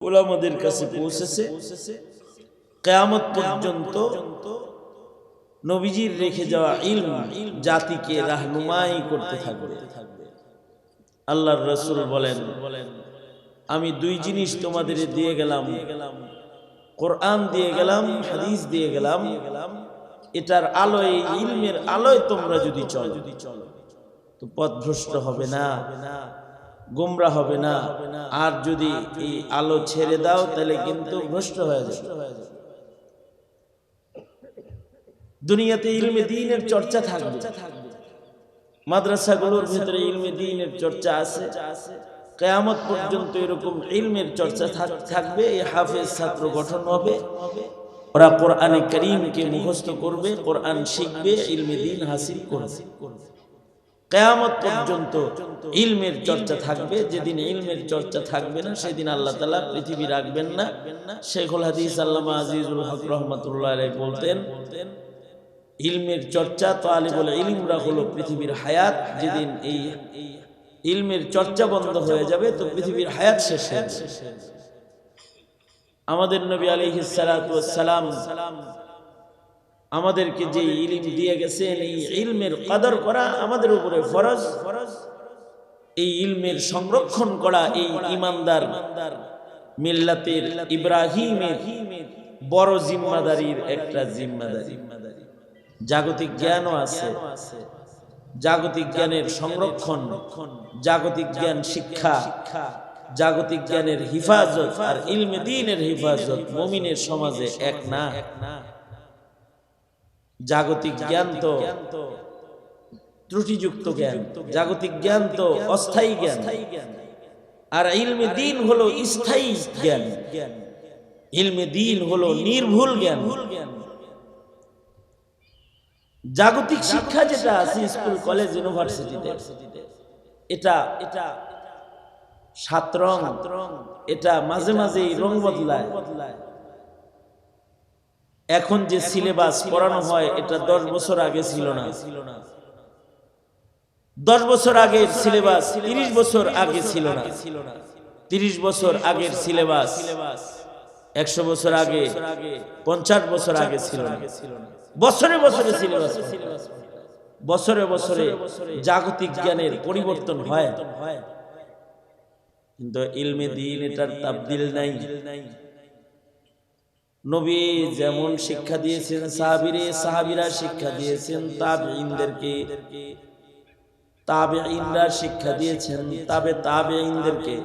উলামাদের কাছে পৌঁছেছে। কিয়ামত পর্যন্ত নবীজির রেখে যাওয়া ইলম জাতিকে রাহনুমাই করতে থাকবে। আল্লাহর রাসূল বলেন, আমি দুই জিনিস তোমাদের দিয়ে গেলাম, কোরআন দিয়ে গেলাম, হাদিস দিয়ে গেলাম। এটার আলোয়, ইলমের আলোয় তোমরা যদি চলো তো পথভ্রষ্ট হবে না, গোমরা হবে না। আর যদি এই আলো ছেড়ে দাও তাহলে কিন্তু ভ্রষ্ট হয়ে যাবে। দুনিয়াতে ইলমে দ্বীনের চর্চা থাকবে, মাদ্রাসাগুলোর ভিতরে ইলমে দ্বীনের চর্চা আছে। কিয়ামত পর্যন্ত এরকম ইলমের চর্চা থাকবে। এই হাফেজ ছাত্র গঠন হবে, ওরা কোরআনে কারীমকে মুখস্থ করবে, কোরআন শিখবে, ইলমে দ্বীন হাসিল করবে। কিয়ামত পর্যন্ত ইলমের চর্চা থাকবে। যেদিন ইলমের চর্চা থাকবে না সেদিন আল্লাহ তাআলা পৃথিবী রাখবেন না। শেখুল হাদিস আল্লামা আজিজুল হক রাহমাতুল্লাহ আলাইহি বলতেন, ইলমের চর্চা, তালিবুল ইলমরা হলো পৃথিবীর হায়াত। যেদিন এই ইলমের চর্চা বন্ধ হয়ে যাবে তো পৃথিবীর হায়াত শেষ হয়ে যাবে। আমাদের নবী আলাইহিস সালাতু ওয়াস সালাম আমাদেরকে যে ইলম দিয়ে গেছেন, এই ইলমের কদর করা আমাদের উপরে ফরজ। এই ইলমের সংরক্ষণ করা এই ঈমানদার মিল্লাতের ইব্রাহিমের বড় জিম্মাদারির একটা জিম্মাদারি। জাগতিক জ্ঞানও আছে, জাগতিক জ্ঞানের সংরক্ষণ, জাগতিক জ্ঞান শিক্ষা, জাগতিক জ্ঞানের হিফাজত আর ইলমে দ্বীনের হিফাজত মুমিনের সমাজে এক না। জাগতিক জ্ঞান তো ত্রুটিযুক্ত জ্ঞান, জাগতিক জ্ঞান তো অস্থায়ী জ্ঞান, আর ইলমে দ্বীন হলো স্থায়ী জ্ঞান। ইলমে দ্বীন হলো নির্ভুল জ্ঞান। জাগতিক শিক্ষা যেটা আছে স্কুল, কলেজ, ইউনিভার্সিটিতে, এটা সাত রং, এটা মাঝে মাঝে রং বদলায়। এখন যে সিলেবাস পড়ানো হয় এটা 10 বছর আগে ছিল না। 10 বছর আগের সিলেবাস 30 বছর আগে ছিল না। 30 বছর আগের সিলেবাস 100 বছর আগে, 50 বছর আগে ছিল না। বছরে বছরে সিলেবাস, বছরে বছরে জাগতিক জ্ঞানের পরিবর্তন হয়, কিন্তু ইলমে দ্বীন এটার তাবদীল নাই। নবী যেমন শিক্ষা দিয়েছেন সাহাবীরা শিক্ষা দিয়েছেন তাবেঈনদেরকে, তাবেঈনরা শিক্ষা দিয়েছেন তাবেঈনদেরকে।